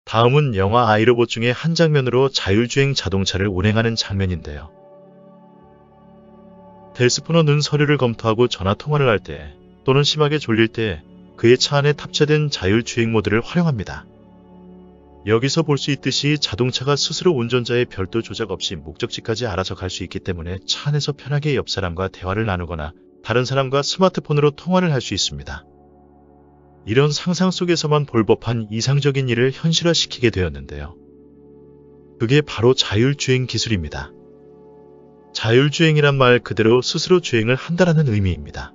다음은 영화 아이로봇 중의 한 장면으로 자율주행 자동차를 운행하는 장면인데요. 델스포너는 서류를 검토하고 전화통화를 할 때 또는 심하게 졸릴 때 그의 차 안에 탑재된 자율주행 모드를 활용합니다. 여기서 볼 수 있듯이 자동차가 스스로 운전자의 별도 조작 없이 목적지까지 알아서 갈 수 있기 때문에 차 안에서 편하게 옆 사람과 대화를 나누거나 다른 사람과 스마트폰으로 통화를 할 수 있습니다. 이런 상상 속에서만 볼 법한 이상적인 일을 현실화시키게 되었는데요. 그게 바로 자율주행 기술입니다. 자율주행이란 말 그대로 스스로 주행을 한다는 의미입니다.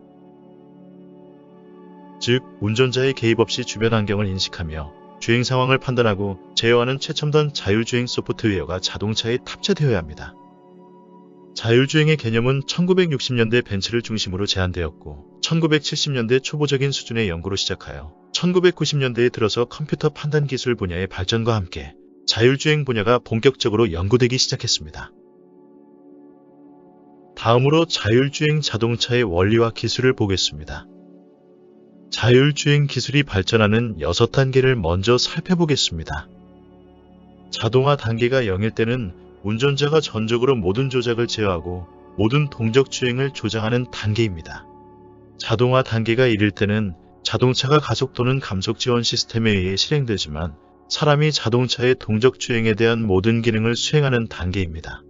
즉, 운전자의 개입 없이 주변 환경을 인식하며 주행 상황을 판단하고 제어하는 최첨단 자율주행 소프트웨어가 자동차에 탑재되어야 합니다. 자율주행의 개념은 1960년대 벤츠를 중심으로 제안되었고 1970년대 초보적인 수준의 연구로 시작하여 1990년대에 들어서 컴퓨터 판단 기술 분야의 발전과 함께 자율주행 분야가 본격적으로 연구되기 시작했습니다. 다음으로 자율주행 자동차의 원리와 기술을 보겠습니다. 자율주행 기술이 발전하는 6단계를 먼저 살펴보겠습니다. 자동화 단계가 0일 때는 운전자가 전적으로 모든 조작을 제어하고 모든 동적 주행을 조장하는 단계입니다. 자동화 단계가 1일 때는 자동차가 가속 또는 감속 지원 시스템에 의해 실행되지만 사람이 자동차의 동적 주행에 대한 모든 기능을 수행하는 단계입니다.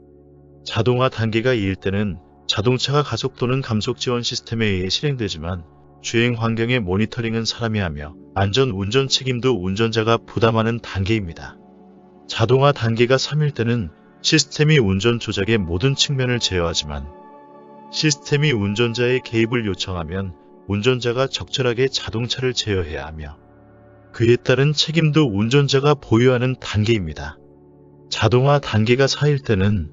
자동화 단계가 2일 때는 자동차가 가속 또는 감속 지원 시스템에 의해 실행되지만 주행 환경의 모니터링은 사람이 하며 안전 운전 책임도 운전자가 부담하는 단계입니다. 자동화 단계가 3일 때는 시스템이 운전 조작의 모든 측면을 제어하지만 시스템이 운전자의 개입을 요청하면 운전자가 적절하게 자동차를 제어해야 하며 그에 따른 책임도 운전자가 보유하는 단계입니다. 자동화 단계가 4일 때는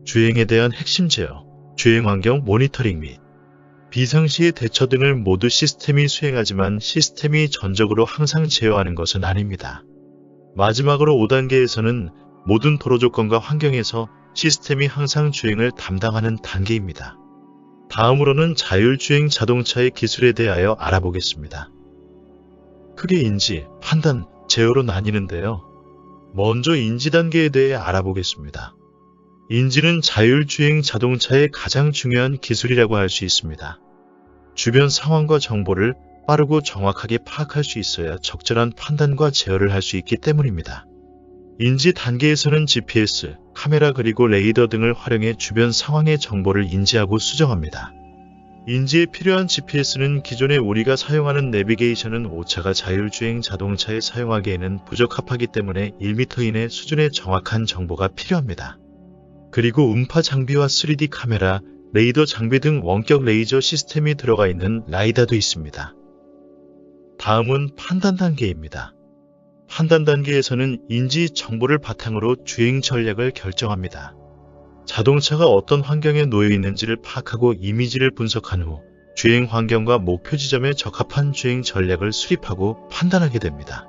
주행에 대한 핵심 제어, 주행 환경 모니터링 및 비상시의 대처 등을 모두 시스템이 수행하지만 시스템이 전적으로 항상 제어하는 것은 아닙니다. 마지막으로 5단계에서는 모든 도로 조건과 환경에서 시스템이 항상 주행을 담당하는 단계입니다. 다음으로는 자율주행 자동차의 기술에 대하여 알아보겠습니다. 크게 인지, 판단, 제어로 나뉘는데요. 먼저 인지 단계에 대해 알아보겠습니다. 인지는 자율주행 자동차의 가장 중요한 기술이라고 할 수 있습니다. 주변 상황과 정보를 빠르고 정확하게 파악할 수 있어야 적절한 판단과 제어를 할 수 있기 때문입니다. 인지 단계에서는 GPS, 카메라 그리고 레이더 등을 활용해 주변 상황의 정보를 인지하고 수정합니다. 인지에 필요한 GPS는 기존에 우리가 사용하는 내비게이션은 오차가 자율주행 자동차에 사용하기에는 부적합하기 때문에 1m 이내 수준의 정확한 정보가 필요합니다. 그리고 음파 장비와 3D 카메라, 레이더 장비 등 원격 레이저 시스템이 들어가 있는 라이다도 있습니다. 다음은 판단 단계입니다. 판단 단계에서는 인지 정보를 바탕으로 주행 전략을 결정합니다. 자동차가 어떤 환경에 놓여 있는지를 파악하고 이미지를 분석한 후 주행 환경과 목표 지점에 적합한 주행 전략을 수립하고 판단하게 됩니다.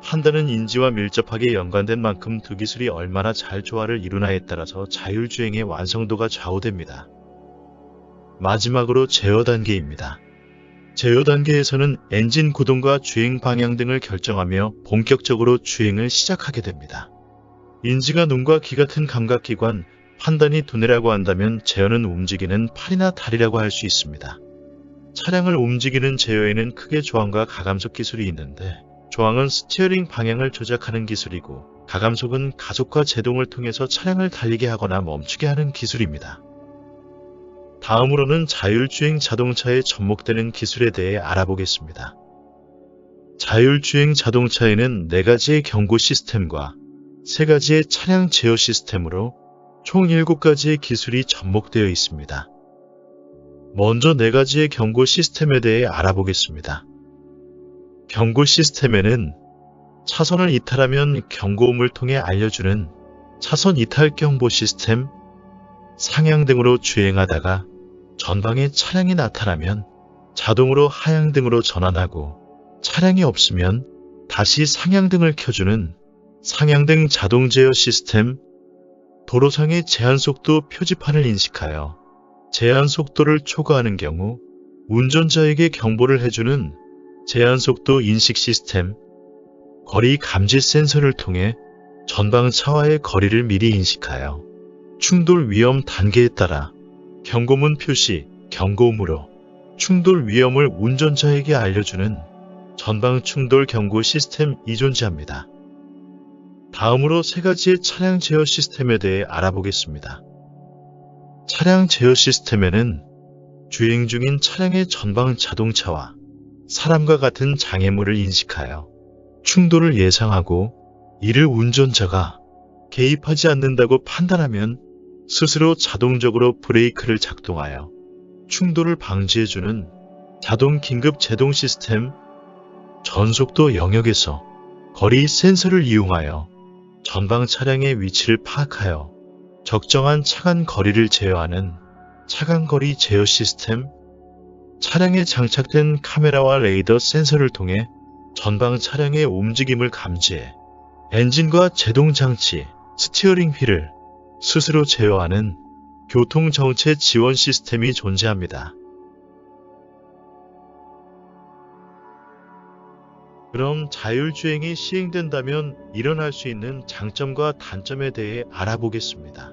판단은 인지와 밀접하게 연관된 만큼 두 기술이 얼마나 잘 조화를 이루나에 따라서 자율주행의 완성도가 좌우됩니다. 마지막으로 제어 단계입니다. 제어 단계에서는 엔진 구동과 주행 방향 등을 결정하며 본격적으로 주행을 시작하게 됩니다. 인지가 눈과 귀 같은 감각기관, 판단이 두뇌라고 한다면 제어는 움직이는 팔이나 다리라고 할 수 있습니다. 차량을 움직이는 제어에는 크게 조항과 가감속 기술이 있는데 조항은 스티어링 방향을 조작하는 기술이고 가감속은 가속과 제동을 통해서 차량을 달리게 하거나 멈추게 하는 기술입니다. 다음으로는 자율주행 자동차에 접목되는 기술에 대해 알아보겠습니다. 자율주행 자동차에는 4가지의 경고 시스템과 3가지의 차량 제어 시스템으로 총 7가지의 기술이 접목되어 있습니다. 먼저 4가지의 경고 시스템에 대해 알아보겠습니다. 경고 시스템에는 차선을 이탈하면 경고음을 통해 알려주는 차선 이탈 경보 시스템, 상향등으로 주행하다가 전방에 차량이 나타나면 자동으로 하향등으로 전환하고 차량이 없으면 다시 상향등을 켜주는 상향등 자동 제어 시스템, 도로상의 제한속도 표지판을 인식하여 제한속도를 초과하는 경우 운전자에게 경보를 해주는 제한속도 인식 시스템, 거리 감지 센서를 통해 전방차와의 거리를 미리 인식하여 충돌 위험 단계에 따라 경고문 표시, 경고음으로 충돌 위험을 운전자에게 알려주는 전방 충돌 경고 시스템이 존재합니다. 다음으로 세 가지의 차량 제어 시스템에 대해 알아보겠습니다. 차량 제어 시스템에는 주행 중인 차량의 전방 자동차와 사람과 같은 장애물을 인식하여 충돌을 예상하고 이를 운전자가 개입하지 않는다고 판단하면 스스로 자동적으로 브레이크를 작동하여 충돌을 방지해주는 자동 긴급 제동 시스템, 전속도 영역에서 거리 센서를 이용하여 전방 차량의 위치를 파악하여 적정한 차간 거리를 제어하는 차간거리 제어 시스템, 차량에 장착된 카메라와 레이더 센서를 통해 전방 차량의 움직임을 감지해 엔진과 제동장치, 스티어링 휠을 스스로 제어하는 교통정체 지원 시스템이 존재합니다. 그럼 자율주행이 시행된다면 일어날 수 있는 장점과 단점에 대해 알아보겠습니다.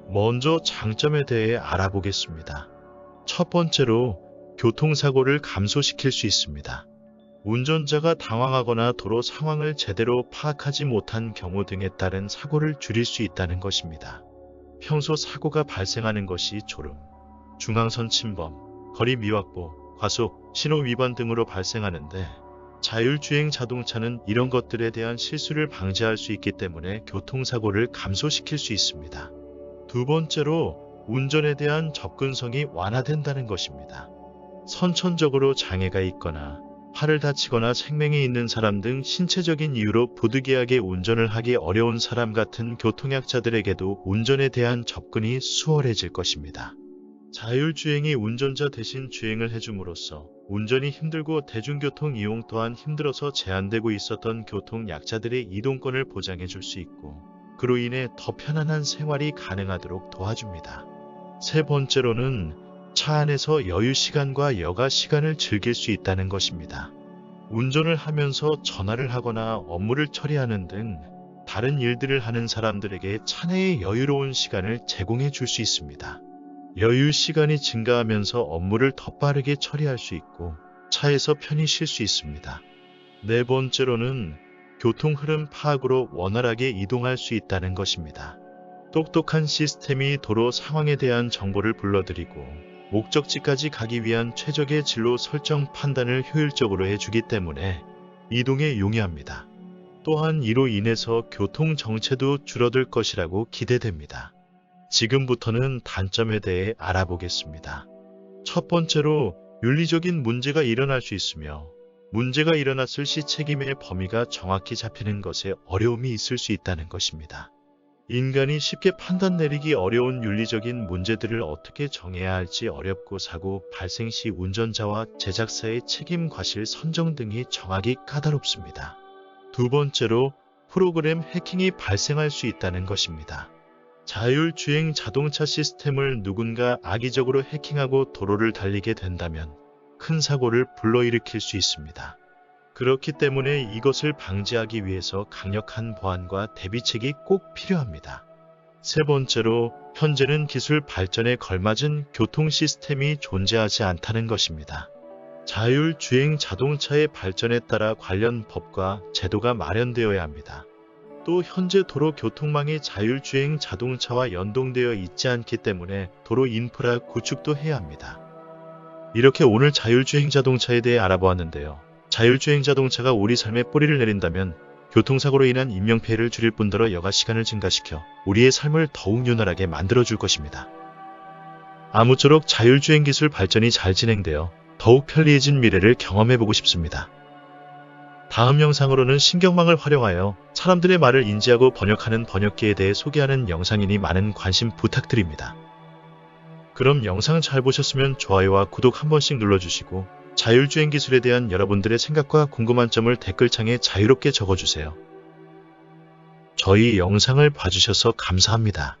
먼저 장점에 대해 알아보겠습니다. 첫 번째로 교통사고를 감소시킬 수 있습니다. 운전자가 당황하거나 도로 상황을 제대로 파악하지 못한 경우 등에 따른 사고를 줄일 수 있다는 것입니다. 평소 사고가 발생하는 것이 졸음, 중앙선 침범, 거리 미확보, 과속, 신호 위반 등으로 발생하는데 자율주행 자동차는 이런 것들에 대한 실수를 방지할 수 있기 때문에 교통사고를 감소시킬 수 있습니다. 두 번째로 운전에 대한 접근성이 완화된다는 것입니다. 선천적으로 장애가 있거나 팔을 다치거나 생명이 있는 사람 등 신체적인 이유로 부득이하게 운전을 하기 어려운 사람 같은 교통약자들에게도 운전에 대한 접근이 수월해질 것입니다. 자율주행이 운전자 대신 주행을 해줌으로써 운전이 힘들고 대중교통 이용 또한 힘들어서 제한되고 있었던 교통약자들의 이동권을 보장해 줄 수 있고 그로 인해 더 편안한 생활이 가능하도록 도와줍니다. 세 번째로는 차 안에서 여유 시간과 여가 시간을 즐길 수 있다는 것입니다. 운전을 하면서 전화를 하거나 업무를 처리하는 등 다른 일들을 하는 사람들에게 차내의 여유로운 시간을 제공해 줄 수 있습니다. 여유 시간이 증가하면서 업무를 더 빠르게 처리할 수 있고 차에서 편히 쉴 수 있습니다. 네 번째로는 교통 흐름 파악으로 원활하게 이동할 수 있다는 것입니다. 똑똑한 시스템이 도로 상황에 대한 정보를 불러들이고 목적지까지 가기 위한 최적의 진로 설정 판단을 효율적으로 해주기 때문에 이동에 용이합니다. 또한 이로 인해서 교통 정체도 줄어들 것이라고 기대됩니다. 지금부터는 단점에 대해 알아보겠습니다. 첫 번째로 윤리적인 문제가 일어날 수 있으며 문제가 일어났을 시 책임의 범위가 정확히 잡히는 것에 어려움이 있을 수 있다는 것입니다. 인간이 쉽게 판단 내리기 어려운 윤리적인 문제들을 어떻게 정해야 할지 어렵고 사고 발생 시 운전자와 제작사의 책임 과실 선정 등이 정하기 까다롭습니다. 두 번째로 프로그램 해킹이 발생할 수 있다는 것입니다. 자율주행 자동차 시스템을 누군가 악의적으로 해킹하고 도로를 달리게 된다면 큰 사고를 불러일으킬 수 있습니다. 그렇기 때문에 이것을 방지하기 위해서 강력한 보안과 대비책이 꼭 필요합니다. 세 번째로 현재는 기술 발전에 걸맞은 교통 시스템이 존재하지 않다는 것입니다. 자율주행 자동차의 발전에 따라 관련 법과 제도가 마련되어야 합니다. 또 현재 도로 교통망이 자율주행 자동차와 연동되어 있지 않기 때문에 도로 인프라 구축도 해야 합니다. 이렇게 오늘 자율주행 자동차에 대해 알아보았는데요. 자율주행 자동차가 우리 삶에 뿌리를 내린다면 교통사고로 인한 인명피해를 줄일 뿐더러 여가시간을 증가시켜 우리의 삶을 더욱 윤활하게 만들어줄 것입니다. 아무쪼록 자율주행 기술 발전이 잘 진행되어 더욱 편리해진 미래를 경험해보고 싶습니다. 다음 영상으로는 신경망을 활용하여 사람들의 말을 인지하고 번역하는 번역기에 대해 소개하는 영상이니 많은 관심 부탁드립니다. 그럼 영상 잘 보셨으면 좋아요와 구독 한 번씩 눌러주시고 자율주행 기술에 대한 여러분들의 생각과 궁금한 점을 댓글창에 자유롭게 적어주세요. 저희 영상을 봐주셔서 감사합니다.